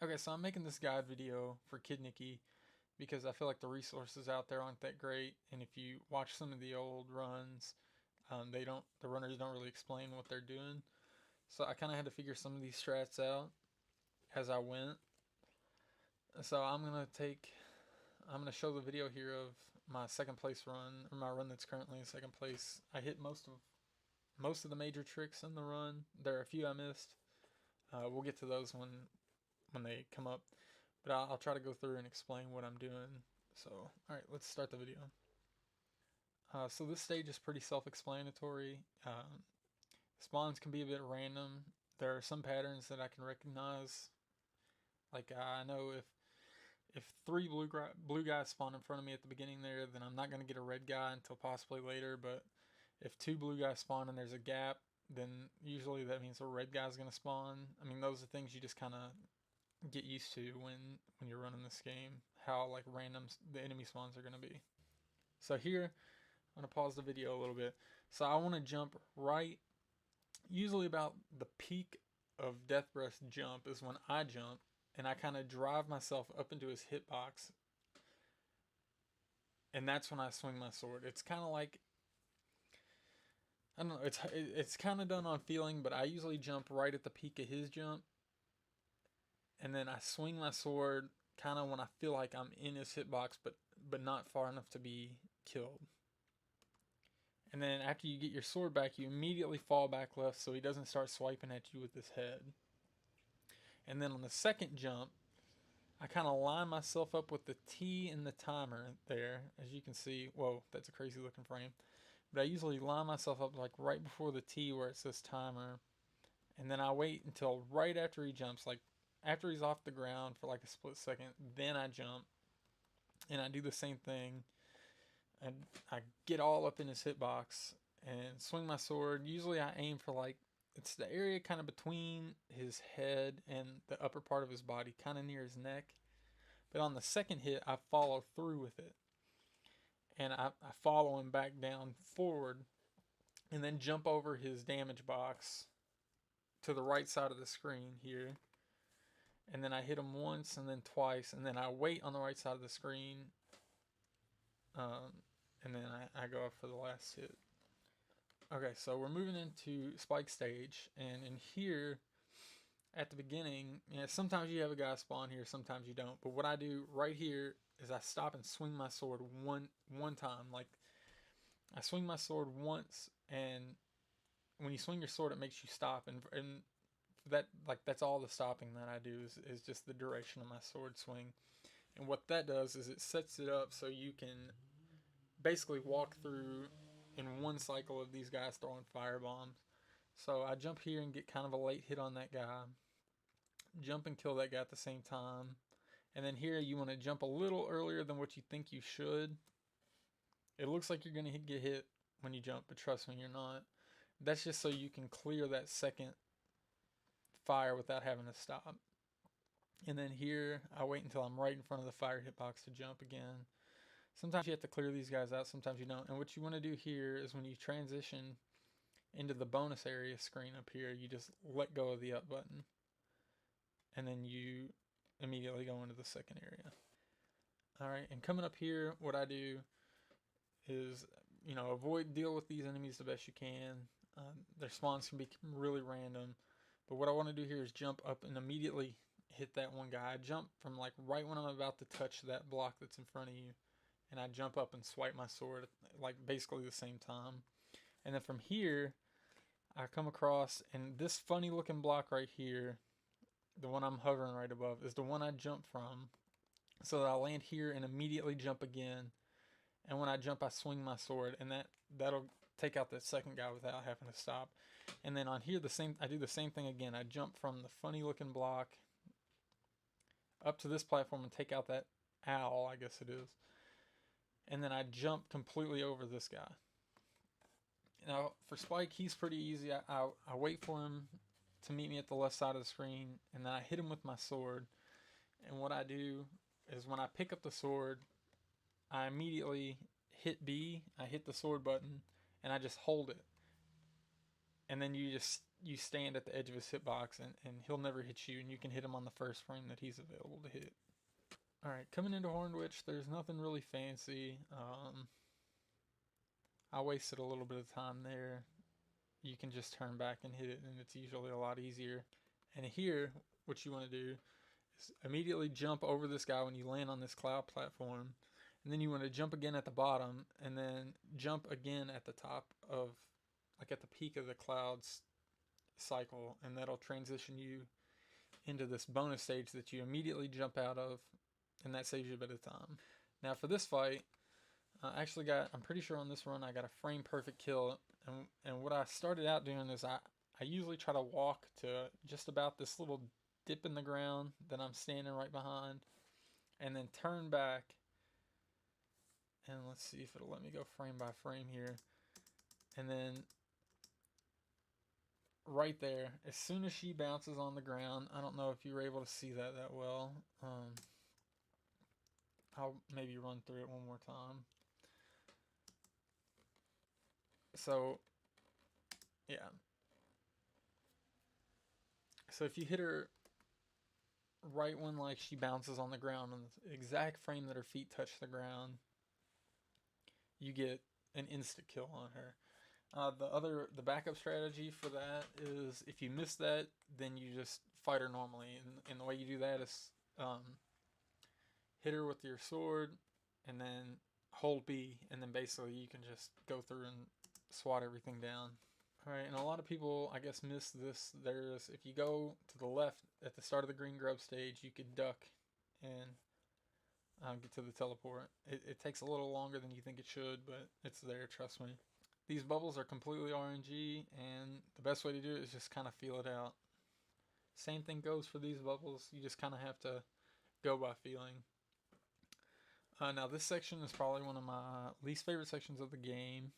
Okay, so I'm making this guide video for Kid Niki because I feel like the resources out there aren't that great, and if you watch some of the old runs, the runners don't really explain what they're doing. So I kind of had to figure some of these strats out as I went. So I'm gonna show the video here of my second place run, or my run that's currently in second place. I hit most of the major tricks in the run. There are a few I missed. We'll get to those when they come up. But I'll try to go through and explain what I'm doing. So, alright, let's start the video. So this stage is pretty self-explanatory. Spawns can be a bit random. There are some patterns that I can recognize. Like I know if three blue guys spawn in front of me at the beginning there, then I'm not going to get a red guy until possibly later. But if two blue guys spawn and there's a gap, then usually that means a red guy's going to spawn. I mean, those are things you just kind of get used to when you're running this game, how like random the enemy spawns are going to be. So here I'm going to pause the video a little bit. So I want to jump right, usually about the peak of Death Breath's jump is when I jump, and I kind of drive myself up into his hitbox, and that's when I swing my sword. It's kind of like, I don't know, it's kind of done on feeling, but I usually jump right at the peak of his jump, and then I swing my sword kind of when I feel like I'm in his hitbox, but not far enough to be killed. And then after you get your sword back, you immediately fall back left so he doesn't start swiping at you with his head. And then on the second jump, I kind of line myself up with the T and the timer there. As you can see, whoa, that's a crazy looking frame. But I usually line myself up like right before the T where it says timer. And then I wait until right after he jumps, like after he's off the ground for like a split second, then I jump. And I do the same thing. And I get all up in his hitbox and swing my sword. Usually I aim for like, it's the area kind of between his head and the upper part of his body, kind of near his neck. But on the second hit, I follow through with it. And I follow him back down forward and then jump over his damage box to the right side of the screen here. And then I hit him once and then twice. And then I wait on the right side of the screen. And then I go up for the last hit. Okay, so we're moving into Spike stage, and in here, at the beginning, sometimes you have a guy spawn here, sometimes you don't. But what I do right here is I stop and swing my sword one time. Like I swing my sword once, and when you swing your sword, it makes you stop, and that like that's all the stopping that I do is just the duration of my sword swing. And what that does is it sets it up so you can basically walk through in one cycle of these guys throwing fire bombs. So I jump here and get kind of a late hit on that guy. Jump and kill that guy at the same time. And then here you want to jump a little earlier than what you think you should. It looks like you're going to get hit when you jump, but trust me, you're not. That's just so you can clear that second fire without having to stop. And then here, I wait until I'm right in front of the fire hitbox to jump again. Sometimes you have to clear these guys out, sometimes you don't. And what you want to do here is when you transition into the bonus area screen up here, you just let go of the up button. And then you immediately go into the second area. Alright, and coming up here, what I do is, deal with these enemies the best you can. Their spawns can be really random. But what I want to do here is jump up and immediately hit that one guy. I jump from like right when I'm about to touch that block that's in front of you. And I jump up and swipe my sword like basically the same time. And then from here, I come across, and this funny looking block right here, the one I'm hovering right above, is the one I jump from. So that I land here and immediately jump again. And when I jump, I swing my sword, and that'll take out that second guy without having to stop. And then on here, I do the same thing again. I jump from the funny looking block up to this platform and take out that owl, I guess it is. And then I jump completely over this guy. Now, for Spike, he's pretty easy. I wait for him to meet me at the left side of the screen, and then I hit him with my sword. And what I do is when I pick up the sword, I immediately hit B, I hit the sword button, and I just hold it. And then you just you stand at the edge of his hitbox, and he'll never hit you, and you can hit him on the first frame that he's available to hit. Alright, coming into Horned Witch, there's nothing really fancy. I wasted a little bit of time there. You can just turn back and hit it, and it's usually a lot easier. And here, what you want to do is immediately jump over this guy when you land on this cloud platform, and then you want to jump again at the bottom, and then jump again at the top of, like at the peak of the clouds cycle, and that'll transition you into this bonus stage that you immediately jump out of, and that saves you a bit of time. Now for this fight, I actually got, I'm pretty sure on this run I got a frame perfect kill, and what I started out doing is I usually try to walk to just about this little dip in the ground that I'm standing right behind, and then turn back, and let's see if it'll let me go frame by frame here, and then right there, as soon as she bounces on the ground, I don't know if you were able to see that well. I'll maybe run through it one more time. So, yeah. So if you hit her right when like she bounces on the ground on the exact frame that her feet touch the ground, you get an instant kill on her. The backup strategy for that is if you miss that, then you just fight her normally, and the way you do that is hit her with your sword, and then hold B, and then basically you can just go through and swat everything down. Alright, and a lot of people, I guess, miss this. There's, if you go to the left at the start of the green grub stage, you could duck and get to the teleport. It takes a little longer than you think it should, but it's there, trust me. These bubbles are completely RNG, and the best way to do it is just kind of feel it out. Same thing goes for these bubbles. You just kind of have to go by feeling. Now this section is probably one of my least favorite sections of the game.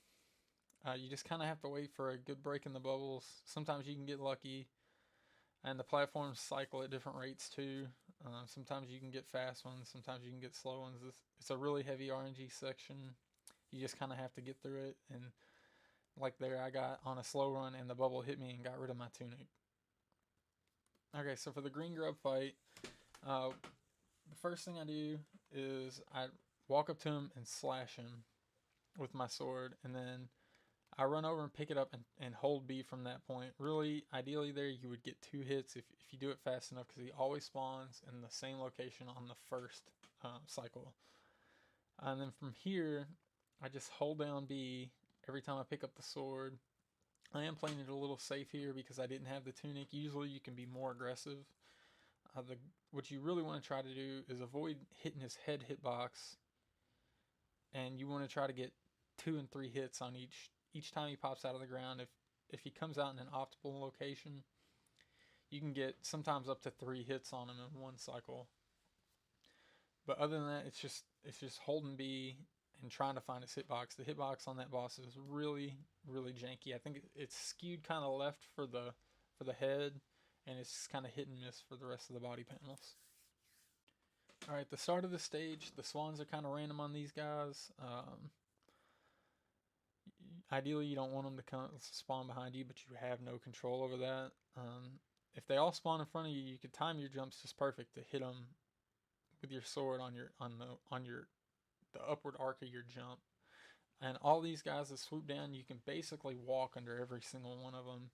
You just kind of have to wait for a good break in the bubbles. Sometimes you can get lucky, and the platforms cycle at different rates too. Sometimes you can get fast ones, sometimes you can get slow ones. It's a really heavy RNG section. You just kind of have to get through it, and like there, I got on a slow run and the bubble hit me and got rid of my tunic. Okay, so for the green grub fight, the first thing I do is I walk up to him and slash him with my sword, and then I run over and pick it up and hold B from that point. Really, ideally there you would get 2 hits if you do it fast enough, because he always spawns in the same location on the first cycle. And then from here, I just hold down B every time I pick up the sword. I am playing it a little safe here because I didn't have the tunic. Usually you can be more aggressive. What you really want to try to do is avoid hitting his head hitbox, and you want to try to get 2 and 3 hits on each time he pops out of the ground. If he comes out in an optimal location, you can get sometimes up to 3 hits on him in one cycle. But other than that, it's just holding B and trying to find his hitbox. The hitbox on that boss is really, really janky. I think it's skewed kind of left for the head, and it's kind of hit and miss for the rest of the body panels. Alright, the start of the stage, the swans are kind of random on these guys. Ideally, you don't want them to spawn behind you, but you have no control over that. If they all spawn in front of you, you could time your jumps just perfect to hit them with your sword on the upward arc of your jump. And all these guys that swoop down, you can basically walk under every single one of them.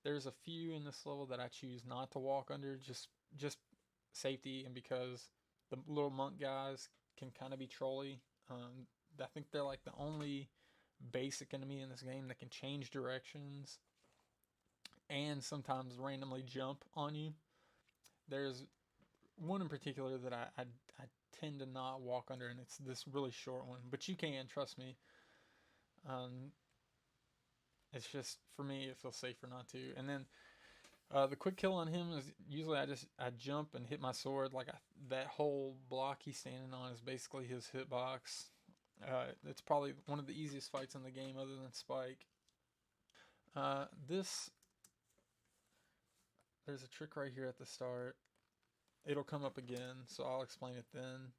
There's a few in this level that I choose not to walk under, just safety, and because the little monk guys can kind of be trolly. I think they're like the only basic enemy in this game that can change directions and sometimes randomly jump on you. There's one in particular that I tend to not walk under, and it's this really short one, but you can, trust me. It's just, for me, it feels safer not to. And then the quick kill on him is usually I jump and hit my sword. Like that whole block he's standing on is basically his hitbox. It's probably one of the easiest fights in the game other than Spike. There's a trick right here at the start. It'll come up again, so I'll explain it then.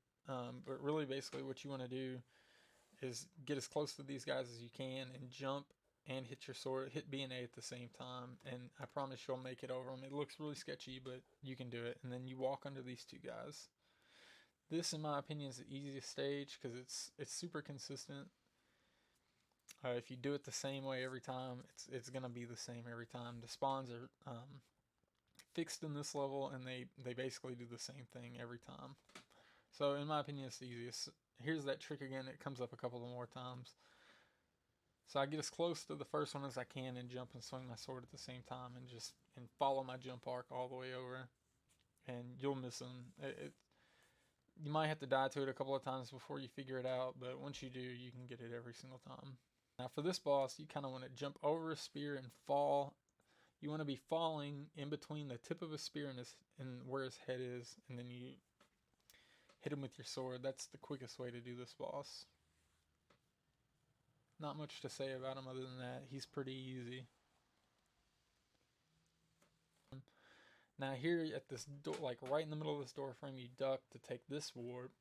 But really, basically, what you want to do is get as close to these guys as you can and jump and hit your sword, hit B and A at the same time, and I promise you'll make it over them. It looks really sketchy, but you can do it. And then you walk under these two guys. This, in my opinion, is the easiest stage because it's super consistent. If you do it the same way every time, it's gonna be the same every time. The spawns are fixed in this level, and they basically do the same thing every time. So in my opinion, it's the easiest. Here's that trick again. It comes up a couple of more times. So I get as close to the first one as I can and jump and swing my sword at the same time, and follow my jump arc all the way over, and you'll miss them. You might have to die to it a couple of times before you figure it out, but once you do, you can get it every single time. Now for this boss, you kind of want to jump over a spear and fall. You want to be falling in between the tip of a spear and where his head is, and then you hit him with your sword. That's the quickest way to do this boss. Not much to say about him other than that. He's pretty easy. Now here at this door, like right in the middle of this door frame, you duck to take this warp.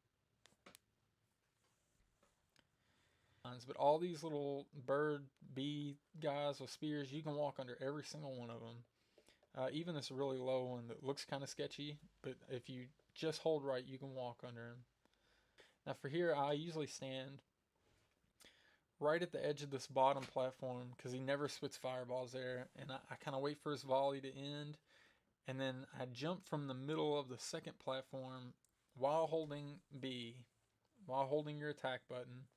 But all these little bird bee guys with spears, you can walk under every single one of them. Even this really low one that looks kind of sketchy, but if you just hold right, you can walk under him. Now for here, I usually stand right at the edge of this bottom platform because he never spits fireballs there, and I kind of wait for his volley to end, and then I jump from the middle of the second platform while holding B, while holding your attack button,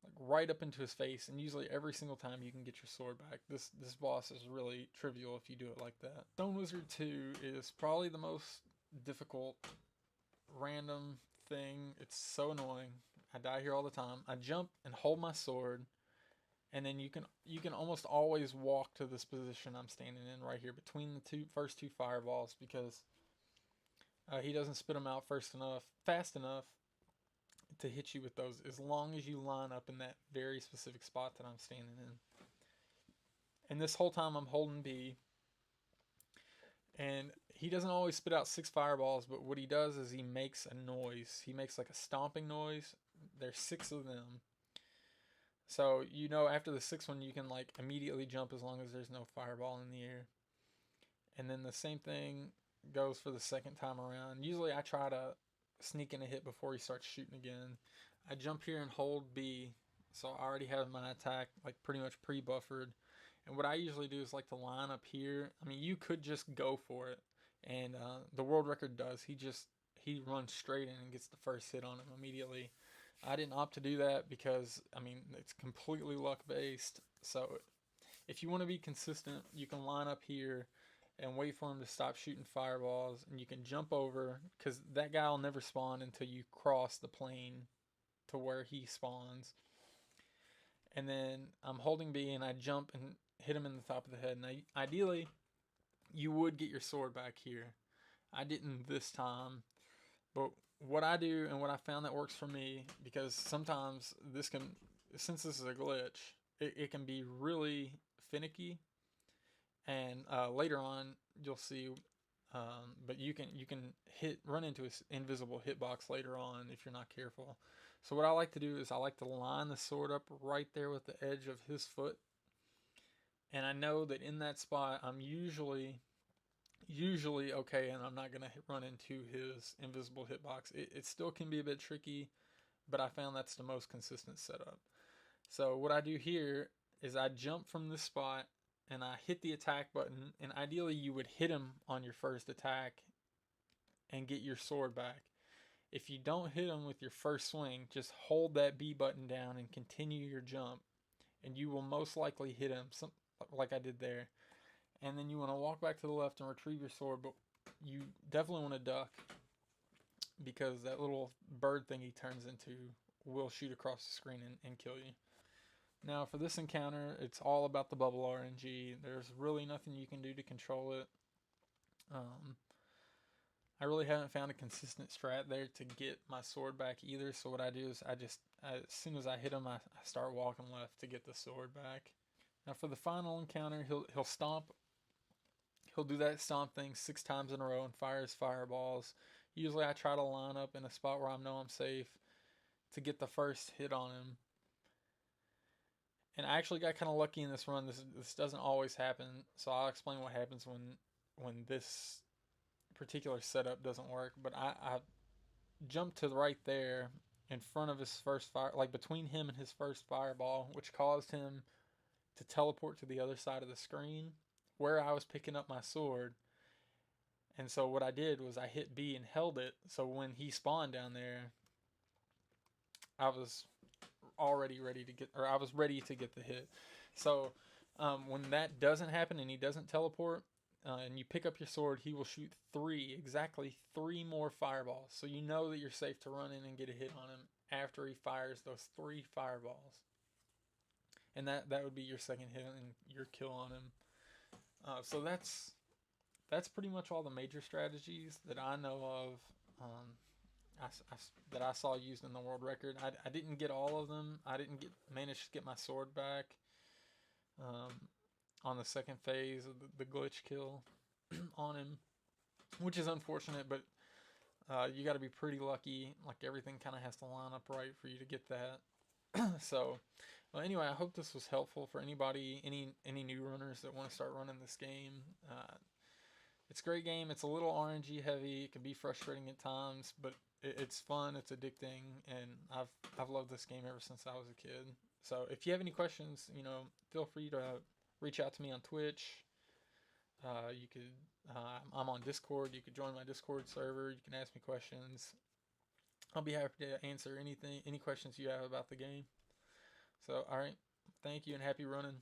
like right up into his face, and usually every single time you can get your sword back. This boss is really trivial if you do it like that. Stone Wizard 2 is probably the most difficult random thing. It's so annoying. I die here all the time. I jump and hold my sword, and then you can almost always walk to this position I'm standing in right here between the first two fireballs, because he doesn't spit them out fast enough to hit you with those, as long as you line up in that very specific spot that I'm standing in. And this whole time I'm holding B, and he doesn't always spit out 6 fireballs, but what he does is he makes a noise. He makes like a stomping noise. There's 6 of them. So you know after the 6th one you can like immediately jump as long as there's no fireball in the air. And then the same thing goes for the second time around. Usually I try to sneak in a hit before he starts shooting again. I jump here and hold B, so I already have my attack like pretty much pre-buffered. And what I usually do is like to line up here. I mean, you could just go for it, and the world record does. He runs straight in and gets the first hit on him immediately. I didn't opt to do that because, I mean, it's completely luck based. So if you want to be consistent, you can line up here and wait for him to stop shooting fireballs, and you can jump over, because that guy will never spawn until you cross the plane to where he spawns. And then I'm holding B, and I jump and hit him in the top of the head. Now, ideally, you would get your sword back here. I didn't this time, but what I do and what I found that works for me, because sometimes since this is a glitch, it can be really finicky. And later on, you'll see, but you can run into an invisible hitbox later on if you're not careful. So what I like to do is I like to line the sword up right there with the edge of his foot, and I know that in that spot I'm usually okay, and I'm not gonna run into his invisible hitbox. It still can be a bit tricky, but I found that's the most consistent setup. So what I do here is I jump from this spot, and I hit the attack button, and ideally you would hit him on your first attack and get your sword back. If you don't hit him with your first swing, just hold that B button down and continue your jump, and you will most likely hit him, like I did there. And then you want to walk back to the left and retrieve your sword, but you definitely want to duck, because that little bird thing he turns into will shoot across the screen and kill you. Now for this encounter, it's all about the bubble RNG. There's really nothing you can do to control it. I really haven't found a consistent strat there to get my sword back either, so what I do is as soon as I hit him, I start walking left to get the sword back. Now for the final encounter, he'll stomp. He'll do that stomp thing 6 times in a row and fire his fireballs. Usually I try to line up in a spot where I know I'm safe to get the first hit on him. And I actually got kind of lucky in this run. This doesn't always happen, so I'll explain what happens when this particular setup doesn't work. But I jumped to the right there in front of his first fire, like between him and his first fireball, which caused him to teleport to the other side of the screen where I was picking up my sword. And so what I did was I hit B and held it. So when he spawned down there, I was already ready to get, or I was ready to get the hit. So when that doesn't happen and he doesn't teleport, and you pick up your sword, he will shoot exactly three more fireballs. So you know that you're safe to run in and get a hit on him after he fires those three fireballs. And that would be your second hit and your kill on him. So that's pretty much all the major strategies that I know of. That I saw used in the world record. I didn't get all of them. I didn't manage to get my sword back on the second phase of the glitch kill on him, which is unfortunate, but you got to be pretty lucky. Like everything kind of has to line up right for you to get that. So, well, anyway, I hope this was helpful for anybody, any new runners that want to start running this game. It's a great game. It's a little RNG heavy. It can be frustrating at times, but it's fun. It's addicting, and I've loved this game ever since I was a kid. So if you have any questions, feel free to reach out to me on Twitch. You could, I'm on Discord. You could join my Discord server. You can ask me questions. I'll be happy to answer any questions you have about the game. So, all right. Thank you and happy running.